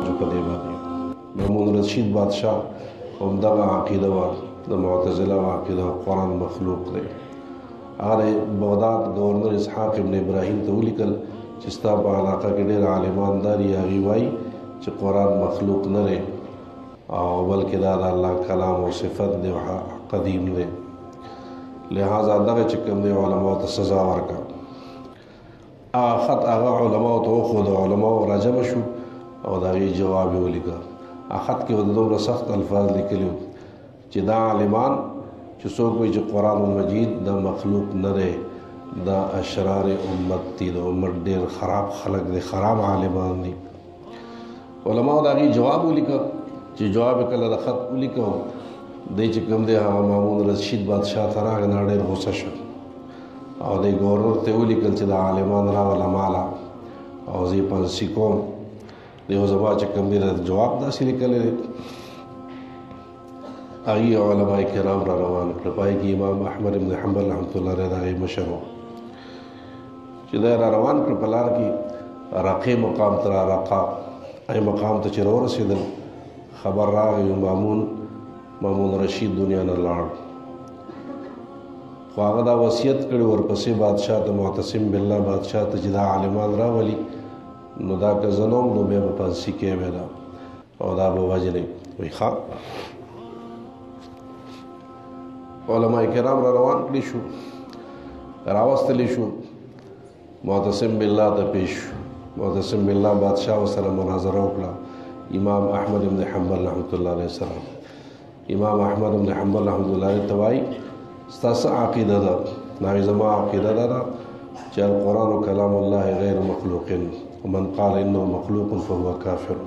جو په دې باندې محمود رشید بادشاہ همدغه عقیده وه د معتزله عقیده قرآن مخلوق دی. هغه بغداد گورنر اسحاق ابن ابراهیم ته ولیکل چې ستا په علاقه کې ډېر عالمان داري هغوی وایي چې قرآن مخلوق نه دی او بلکې دا د الله کلام او صفت دی او قدیم دی، لہذا دغه چې کوم دی علماو ته سزا ورکړه. هغه خط هغه علماو ته وښود، علماو راجمع شو او د هغې جواب یې ولیکه. هغه خط کې به دومره سخت الفاظ لیکلي وو چې دا عالمان چې څوک وایي چې قرآن مجید د مخلوق نه دی دا اشرار امت دي، د امت ډېر خراب خلک دي، خراب عالمان دي. علماو د هغې جواب ولیکه چې جواب یې کله د خط ولیکه دی چې کوم دی هغه محمود رشید بادشاہ ته راغی، نه ډېر غوسه شو او دی ګورنر ته ولیکل چې د عالمان راوله ماله او زه یې پانسي کوم. دی خو زما چې کوم دی جواب داسې لیکلی دی. هغې علماء کرام را روان کړه، په هغې کې امام احمد بن حنبل رحمت الله علیه د هغې مشر و چې دی را روان کړه. په لار کې رقې مقام ته رقا هغې مقام ته چې راورسېدل خبر راغی محمود رشید دنیا نه لاړ، خو هغه دا وصیت کړی ورپسې بادشاه ته معتصم بالله بادشاه ته چې دا عالمان راولي نو دا که زه نه وم نو بیا به پانسي کې بیا دا او دا به وژنې. وایي ښه. علماء کرام را روان کړي شو، راوستلی شو، معتصم بالله ته پیش شو. معتصم بالله بادشاه ورسره مناظره وکړه امام احمد بن حنبل رحمت الله علیه السلام. امام احمد بن حنبل رحمت الله علیه ته وایي ستا څه عقیده ده؟ نو زما عقیده دا ده چې القرآن کلام الله غیر مخلوق ومن قال انه مخلوق فهو کافر.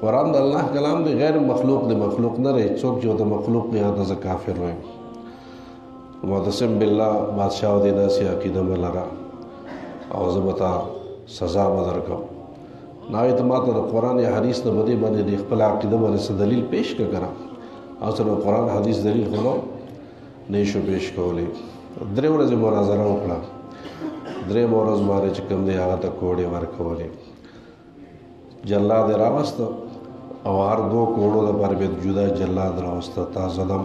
قرآن د الله کلام دی، غیر مخلوق دی، مخلوق نه دی. څوک چې د مخلوق دی هغه زه کافر وایم. معتصم بالله بادشاه دې داسې عقیده مه لره او زه به تا سزا به درکړم. نو هغې ته ما ته د قرآن یا حدیث نه په دې باندې د خپل عقیده باندې څه دلیل پیش کړه که نه؟ او سره قرآن حدیث دلیل خو نه شو پیش کولی. 3 ورځې مناظره وکړه. 3 ورځ باندې چې کوم دی هغه ته کوړې ورکولې. جلاد یې راوسته او هر 2 کوړو لپاره بیا جدا جلاد راوسته تازه دم.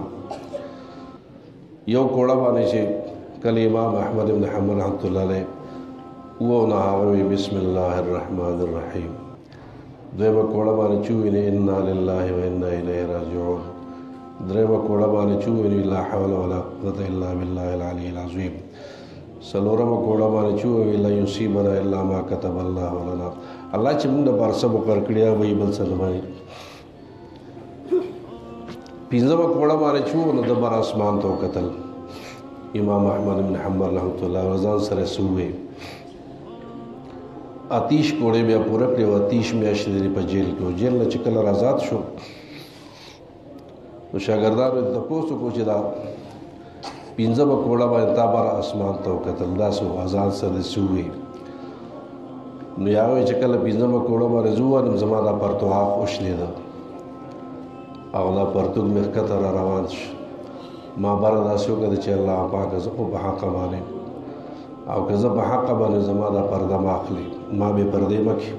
یو کوړه باندې چې کله امام احمد بن حنبل رحمت الله علیه وونه هغه وی بسم الله الرحمن الرحیم. دویمه کوړه باندې چې ووینې انا لله و انا الیه راجعون. دریمه کوړه باندې چې ووینې لا حول ولا قوة الا بالله العلی العظیم. څلورمه کوړه باندې چې ووینې لا یصیبنا الا ما كتب الله لنا. الله چې موږ لپاره څه مقرر کړي هغه وایي، بل څه نه وایي. 5مه کوړه باندې چې ووینې د بر اسمان ته وکتل. امام احمد بن حنبل رحمت الله ځان سره څه ووایي. آتیش کوړې بیا پوره کړې او آتیش میاشتې لري په جیل کې. جیل نه چې کله آزاد شو نو شاګردانو یې تپوس وکړو چې دا 5مه کوړه باندې تا بر اسمان ته وکتل داسې اذان سره دې څه ووایي. نو یا وایي چې کله 5مه کوړه باندې زه ووالم زما دا پرتوغاښ وشلېده او دا پرتوګ مې ښکته را روان شو. ما بره داسې وکړه چې الله پاکه زه خو په حقه باندې او که زه په حقه باندې زما دا پرده ما اخلي ما بې پردې مه کړي.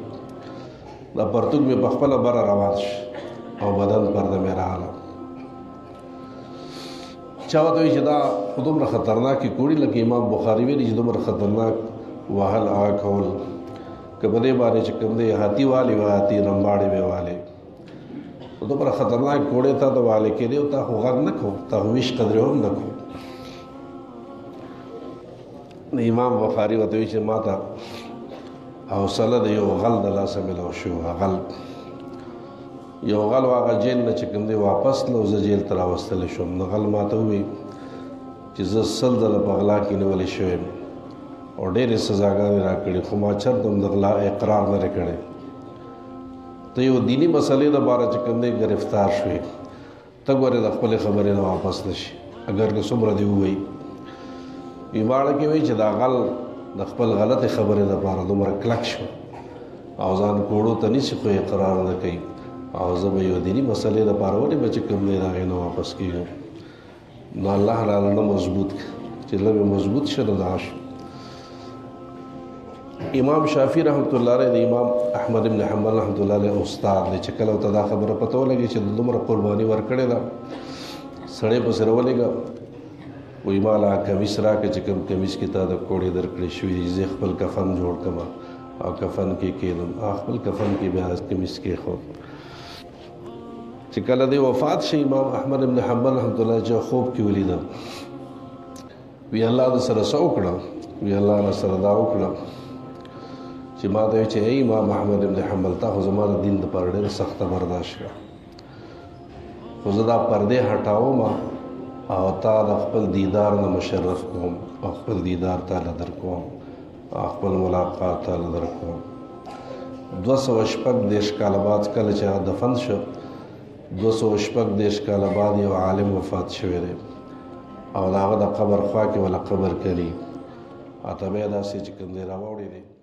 دا پرتوګ مې په خپله بره روان شو او بدن پرده مې راغله. چا ورته وایي چې دا خو دومره خطرناکې کوړي لکه امام بخاري ویلي چې دومره خطرناک وهل هغه کول که په دې باندې چې کوم دی هاتي والي و هاتي رمباړې به والې دومره خطرناک کوړې ته د والې کېدې او تا خو غږ نه کوو، تا خو ویش قدرې هم نه کوو. امام بخاري ورته وایي چې ما ته حوصله د یو غل د لاسه میلاو شو. غل یو غل هغه جیل نه چې کوم دی واپس تلو، زه جیل ته راوستلی شوم. نو غل ما ته ووایي چې زه 100 ځله په غلا کې نیولی شوی یم او ډېرې سزاګانې راکړي خو ما چرته هم د غلا اقرار نه دی کړی. ته یو دیني مسلې دپاره چې کوم دی ګرفتار شوې، ته ګورې د خپلې خبرې نه واپس نه شي اگر که څومره دې ووایي. ایماړه کې وایي چې دا غل د خپل غلطې خبرې دپاره دومره کلک شو او ځان کوړو ته نیسي خو اقرار نه کوي. او زه به یو دیني مسلې دپاره ولې به چې کوم دی د هغې نه واپس کېږم. نو الله راله نه مضبوط چې لږ مضبوط شه نو دغه شو. امام شافعي رحمت الله علیه د امام احمد ابن حنبل رحمت الله علیه استاد دی چې کله ته دا خبره پته ولګي چې دومره قرباني ورکړې ده سړی پسې راولېږه وایي ما له کمیس راکړه چې کوم کمیس کې تا د کوړې درکړې شوي دي زه خپل کفن جوړ کړم او کفن کې کېدم خپل کفن کې بیا کمیس کېښود چې کله دی وفات شي امام احمد ابن حنبل رحمت الله چې خوب کې ولیده وی الله د سره څه وکړه وی الله نه سره دا وکړه چې ما ته چې ای امام احمد ابن حنبل تا خو زما د دین دپاره ډېره سخته برداشت کړه خو زه دا پردې هټاوم او تا د خپل دیدار نه مشرف کوم او خپل دیدار تاله در کوم او خپل ملاقات تاله در کوم 236 کاله بعد کله چې هغه دفن شو 236 کاله بعد یو عالم وفات شوی دی او د هغه د قبر خوا کې ولا قبر کړي اته بیا داسې چې کوم دی راوړی دی